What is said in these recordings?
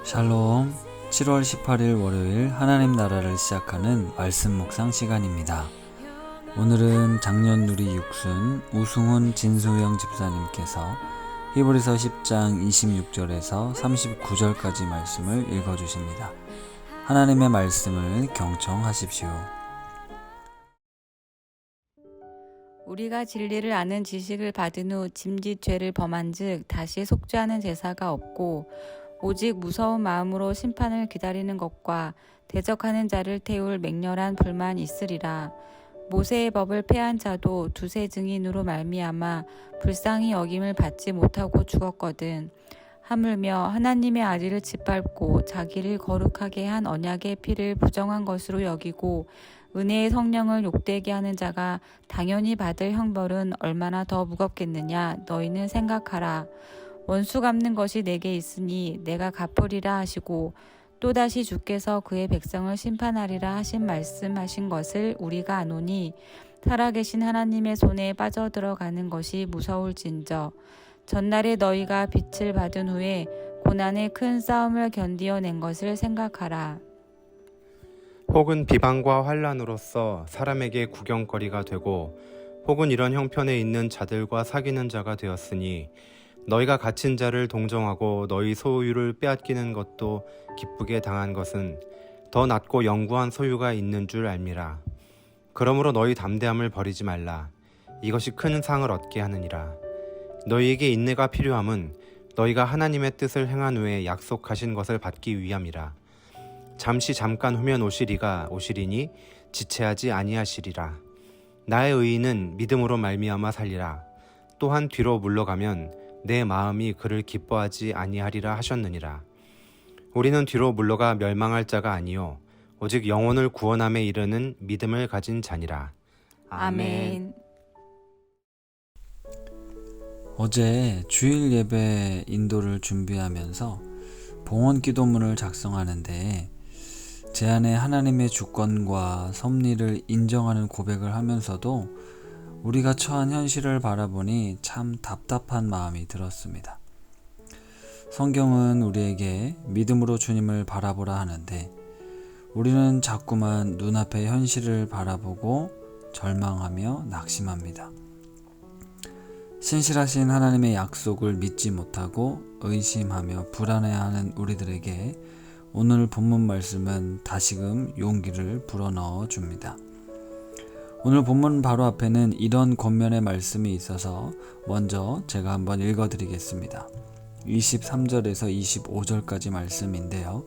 샬롬. 7월 18일 월요일 하나님 나라를 시작하는 말씀 묵상 시간입니다. 오늘은 작년 누리 육순 우승훈 진수영 집사님께서 히브리서 10장 26절에서 39절까지 말씀을 읽어주십니다. 하나님의 말씀을 경청하십시오. 우리가 진리를 아는 지식을 받은 후 짐짓 죄를 범한즉 다시 속죄하는 제사가 없고 오직 무서운 마음으로 심판을 기다리는 것과 대적하는 자를 태울 맹렬한 불만 있으리라. 모세의 법을 폐한 자도 두세 증인으로 말미암아 불쌍히 여김을 받지 못하고 죽었거든. 하물며 하나님의 아들을 짓밟고 자기를 거룩하게 한 언약의 피를 부정한 것으로 여기고 은혜의 성령을 욕되게 하는 자가 당연히 받을 형벌은 얼마나 더 무겁겠느냐 너희는 생각하라. 원수 갚는 것이 내게 있으니 내가 갚으리라 하시고 또다시 주께서 그의 백성을 심판하리라 하신 말씀하신 것을 우리가 아노니 살아계신 하나님의 손에 빠져들어가는 것이 무서울진저. 전날에 너희가 빛을 받은 후에 고난의 큰 싸움을 견디어낸 것을 생각하라. 혹은 비방과 환난으로서 사람에게 구경거리가 되고 혹은 이런 형편에 있는 자들과 사귀는 자가 되었으니 너희가 갇힌 자를 동정하고 너희 소유를 빼앗기는 것도 기쁘게 당한 것은 더 낫고 영구한 소유가 있는 줄 알미라. 그러므로 너희 담대함을 버리지 말라. 이것이 큰 상을 얻게 하느니라. 너희에게 인내가 필요함은 너희가 하나님의 뜻을 행한 후에 약속하신 것을 받기 위함이라. 잠깐 후면 오시리니 지체하지 아니하시리라. 나의 의인은 믿음으로 말미암아 살리라. 또한 뒤로 물러가면 내 마음이 그를 기뻐하지 아니하리라 하셨느니라. 우리는 뒤로 물러가 멸망할 자가 아니요 오직 영혼을 구원함에 이르는 믿음을 가진 자니라. 아멘. 어제 주일 예배 인도를 준비하면서 봉헌 기도문을 작성하는데 제 안에 하나님의 주권과 섭리를 인정하는 고백을 하면서도 우리가 처한 현실을 바라보니 참 답답한 마음이 들었습니다. 성경은 우리에게 믿음으로 주님을 바라보라 하는데 우리는 자꾸만 눈앞의 현실을 바라보고 절망하며 낙심합니다. 신실하신 하나님의 약속을 믿지 못하고 의심하며 불안해하는 우리들에게 오늘 본문 말씀은 다시금 용기를 불어넣어 줍니다. 오늘 본문 바로 앞에는 이런 권면의 말씀이 있어서 먼저 제가 한번 읽어드리겠습니다. 23절에서 25절까지 말씀인데요.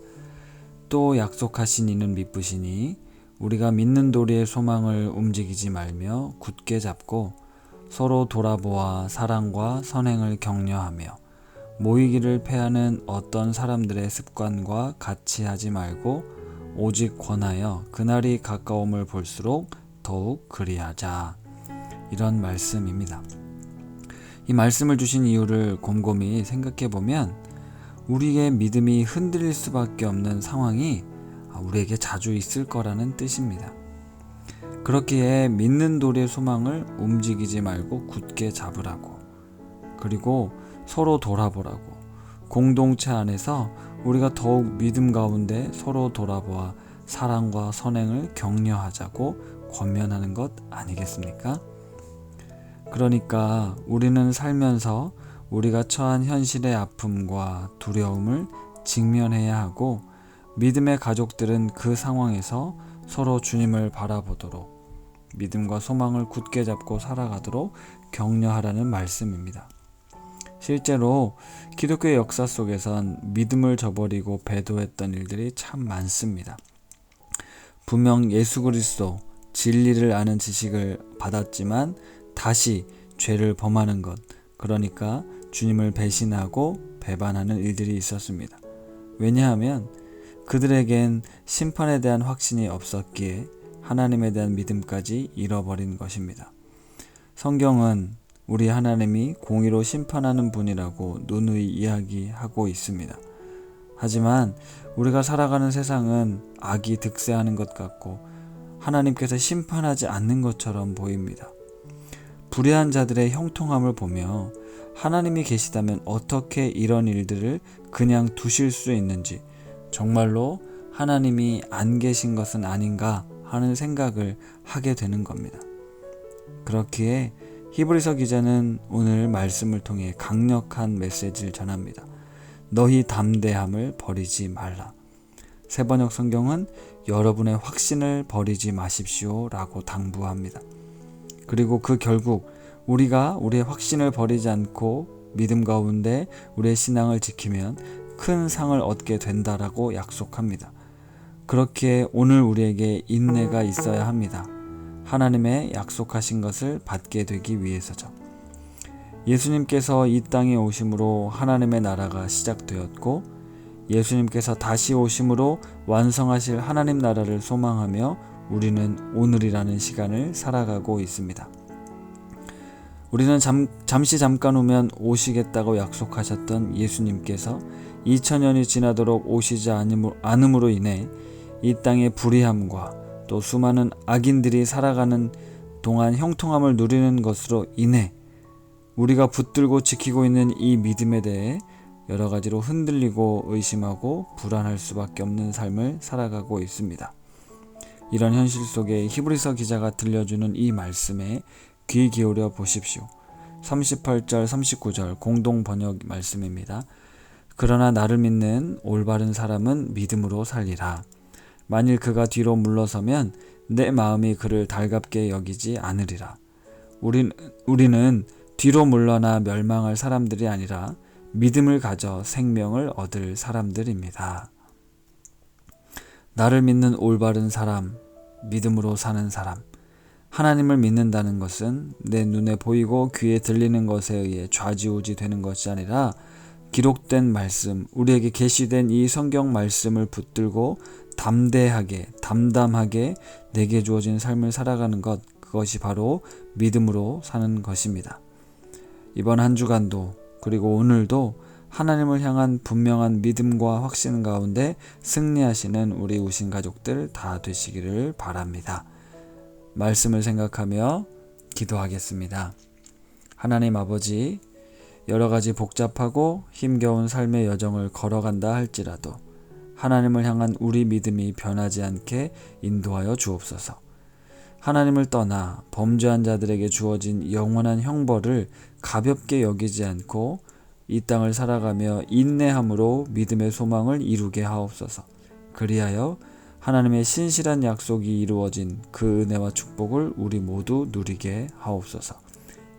또 약속하신 이는 미쁘시니 우리가 믿는 도리의 소망을 움직이지 말며 굳게 잡고 서로 돌아보아 사랑과 선행을 격려하며 모이기를 패하는 어떤 사람들의 습관과 같이 하지 말고 오직 권하여 그날이 가까움을 볼수록 더욱 그리하자. 이런 말씀입니다. 이 말씀을 주신 이유를 곰곰이 생각해 보면 우리의 믿음이 흔들릴 수밖에 없는 상황이 우리에게 자주 있을 거라는 뜻입니다. 그렇기에 믿는 도리의 소망을 움직이지 말고 굳게 잡으라고, 그리고 서로 돌아보라고, 공동체 안에서 우리가 더욱 믿음 가운데 서로 돌아보아 사랑과 선행을 격려하자고 권면하는 것 아니겠습니까? 그러니까 우리는 살면서 우리가 처한 현실의 아픔과 두려움을 직면해야 하고 믿음의 가족들은 그 상황에서 서로 주님을 바라보도록 믿음과 소망을 굳게 잡고 살아가도록 격려하라는 말씀입니다. 실제로 기독교의 역사 속에선 믿음을 저버리고 배도했던 일들이 참 많습니다. 분명 예수 그리스도 진리를 아는 지식을 받았지만 다시 죄를 범하는 것, 그러니까 주님을 배신하고 배반하는 일들이 있었습니다. 왜냐하면 그들에겐 심판에 대한 확신이 없었기에 하나님에 대한 믿음까지 잃어버린 것입니다. 성경은 우리 하나님이 공의로 심판하는 분이라고 누누이 이야기하고 있습니다. 하지만 우리가 살아가는 세상은 악이 득세하는 것 같고 하나님께서 심판하지 않는 것처럼 보입니다. 불의한 자들의 형통함을 보며 하나님이 계시다면 어떻게 이런 일들을 그냥 두실 수 있는지, 정말로 하나님이 안 계신 것은 아닌가 하는 생각을 하게 되는 겁니다. 그렇기에 히브리서 기자는 오늘 말씀을 통해 강력한 메시지를 전합니다. 너희 담대함을 버리지 말라. 새번역 성경은 여러분의 확신을 버리지 마십시오 라고 당부합니다. 그리고 그 결국 우리가 우리의 확신을 버리지 않고 믿음 가운데 우리의 신앙을 지키면 큰 상을 얻게 된다라고 약속합니다. 그렇기에 오늘 우리에게 인내가 있어야 합니다. 하나님의 약속하신 것을 받게 되기 위해서죠. 예수님께서 이 땅에 오심으로 하나님의 나라가 시작되었고, 예수님께서 다시 오심으로 완성하실 하나님 나라를 소망하며 우리는 오늘이라는 시간을 살아가고 있습니다. 우리는 잠깐 후면 오시겠다고 약속하셨던 예수님께서 2000년이 지나도록 오시지 않음으로 인해 이 땅의 불의함과 또 수많은 악인들이 살아가는 동안 형통함을 누리는 것으로 인해 우리가 붙들고 지키고 있는 이 믿음에 대해 여러 가지로 흔들리고 의심하고 불안할 수밖에 없는 삶을 살아가고 있습니다. 이런 현실 속에 히브리서 기자가 들려주는 이 말씀에 귀 기울여 보십시오. 38절 39절 공동 번역 말씀입니다. 그러나 나를 믿는 올바른 사람은 믿음으로 살리라. 만일 그가 뒤로 물러서면 내 마음이 그를 달갑게 여기지 않으리라. 우리는 뒤로 물러나 멸망할 사람들이 아니라 믿음을 가져 생명을 얻을 사람들입니다. 나를 믿는 올바른 사람, 믿음으로 사는 사람. 하나님을 믿는다는 것은 내 눈에 보이고 귀에 들리는 것에 의해 좌지우지 되는 것이 아니라 기록된 말씀, 우리에게 계시된 이 성경 말씀을 붙들고 담담하게 내게 주어진 삶을 살아가는 것, 그것이 바로 믿음으로 사는 것입니다. 이번 한 주간도 그리고 오늘도 하나님을 향한 분명한 믿음과 확신 가운데 승리하시는 우리 우신 가족들 다 되시기를 바랍니다. 말씀을 생각하며 기도하겠습니다. 하나님 아버지, 여러 가지 복잡하고 힘겨운 삶의 여정을 걸어간다 할지라도 하나님을 향한 우리 믿음이 변하지 않게 인도하여 주옵소서. 하나님을 떠나 범죄한 자들에게 주어진 영원한 형벌을 가볍게 여기지 않고 이 땅을 살아가며 인내함으로 믿음의 소망을 이루게 하옵소서. 그리하여 하나님의 신실한 약속이 이루어진 그 은혜와 축복을 우리 모두 누리게 하옵소서.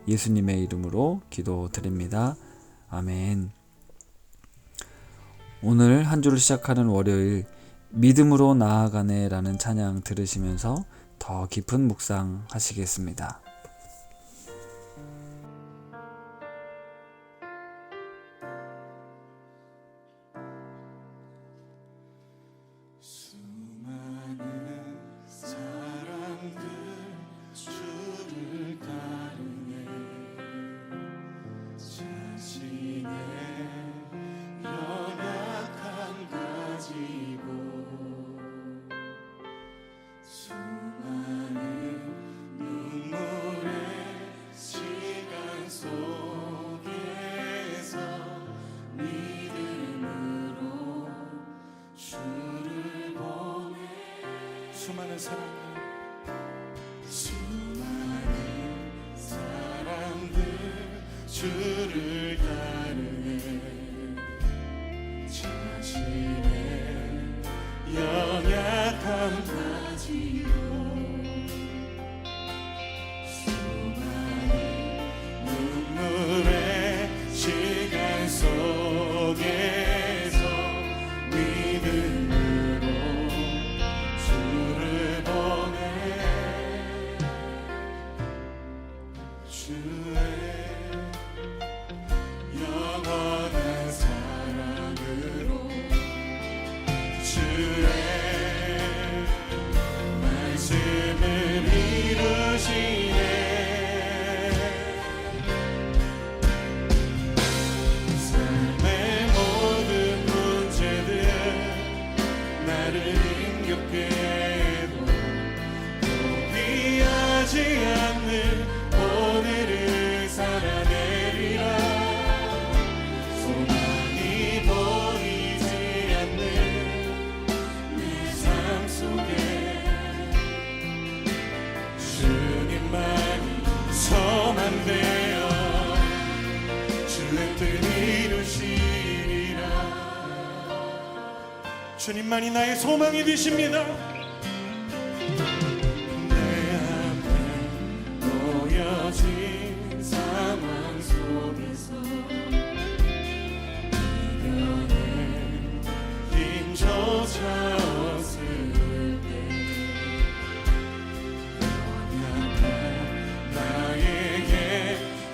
예수님의 이름으로 기도드립니다. 아멘. 오늘 한 주를 시작하는 월요일 믿음으로 나아가네 라는 찬양 들으시면서 더 깊은 묵상 하시겠습니다. 수많은 사람들 주를 따르네. 자신의 연약함 가지고 수많은 눈물의 시간 속에서 믿음으로 주를 보내. 주의 영원한 사랑으로 주님만이 나의 소망이 되십니다. 내 앞에 놓여진 상황 속에서 이겨낼 힘조차 없을 때 연약한 나에게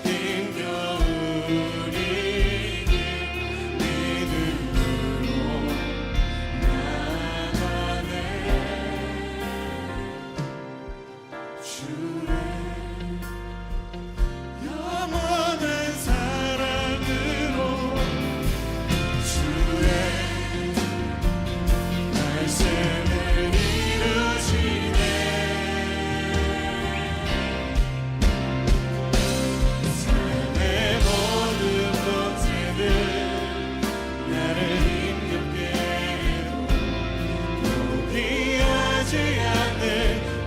힘겨운 일이 믿음으로 주의 영원한 사랑으로 주의 말씀을 이루시네. 삶의 모든 문제들 나를 힘겹게 해도 포기하지 않는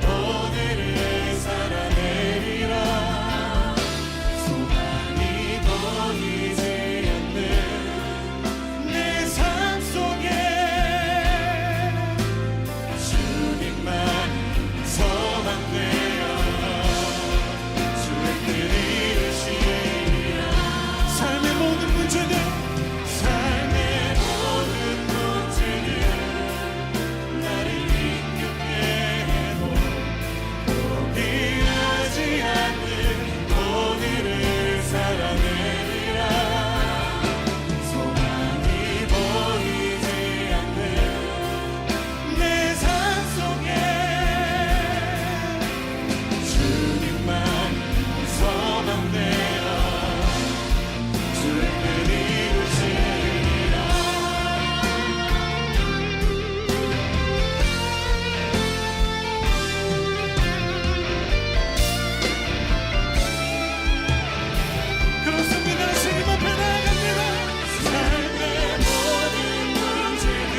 오늘을 살아내리라. 소망이 보이지 않는 내 삶 속에 주님만 소망되어 주의 뜻 이루시리라. 삶의 모든 문제들 나를 힘겹게 해도 포기하지 않는 오늘을 살아내리라. 소망이 보이지 않는 내 삶 속에 주님만 소망되어 주의 뜻 이루시리라. 그렇습니다. 주님 앞에 나아갑니다. 삶의 모든 문제들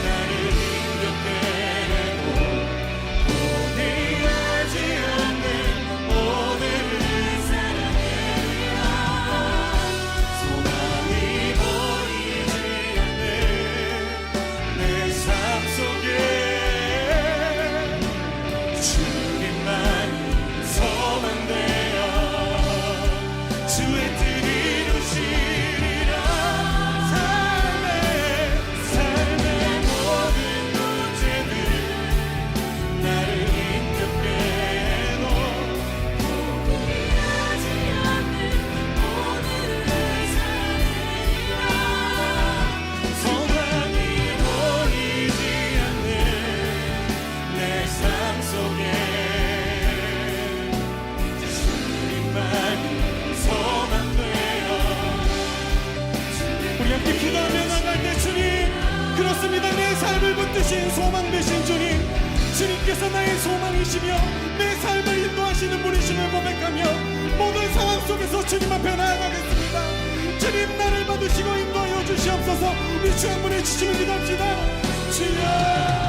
나를 힘겹게 해도 포기하지 않는 오늘을 살아내리라. 소망이 보이지 않는 내 삶 속에 주님만이 소망되어 주의 뜻 이루시리라. 삶의 모든 문제들 나를 힘겹게 해도 포기하지 않는 오늘을 살아내리라. 소망이 보이지 않는 내 삶 속에 주님만이 소망되어 우리 함께 기도하며 나갈 때 주님, 그렇습니다. 내 삶을 붙드신 소망 되신 주님, 주님께서 나의 소망이시며 내 삶을 인도하시는 분이심을 고백하며 모든 상황 속에서 주님 앞에 나아가겠습니다. 주님, 나를 받으시고 인도하여 주시옵소서. 우리 주 한 분의 주심을 기도합시다. 주여.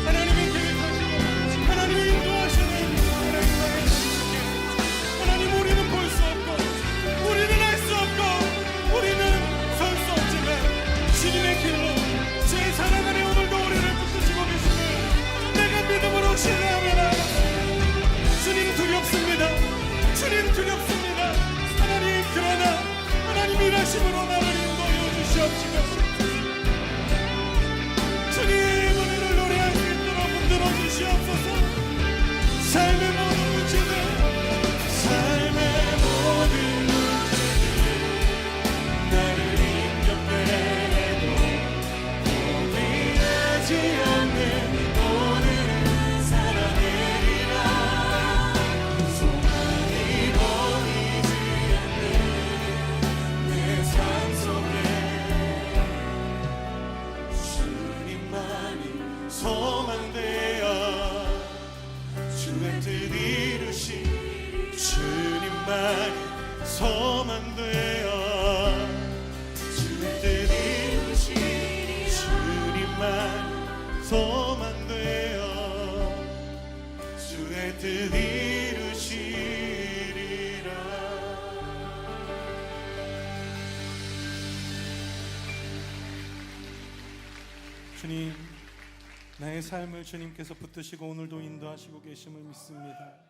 하나님의 계획하시고 하나님의 인도하시는 하나님, 우리는 볼 수 없고 우리는 알 수 없고 우리는 설 수 없지만 주님의 길로 제 사랑 안에 오늘도 우리를 붙드시고 계시니 내가 믿음으로 신뢰하며 나아갑니다. 주님 두렵습니다. 주님 두렵습니다. 하나님, 그러나 하나님 일하심으로 나를 인도하여 주시옵시고 주님 은혜를 노래할 수 있도록 붙들어 주시옵소서. 삶의 모든 문제들 나를 힘겹게 해도 포기하지 않는 오늘을 살아내리라. 소망이 보이지 않는 내 삶 속에 주님만이 소망되어 주의 뜻 이루시 주님만이 소망되어 주의 뜻 이루시 주님만이 한 소만 되어 주의 뜻 이루시리라. 주님, 나의 삶을 주님께서 붙드시고 오늘도 인도하시고 계심을 믿습니다.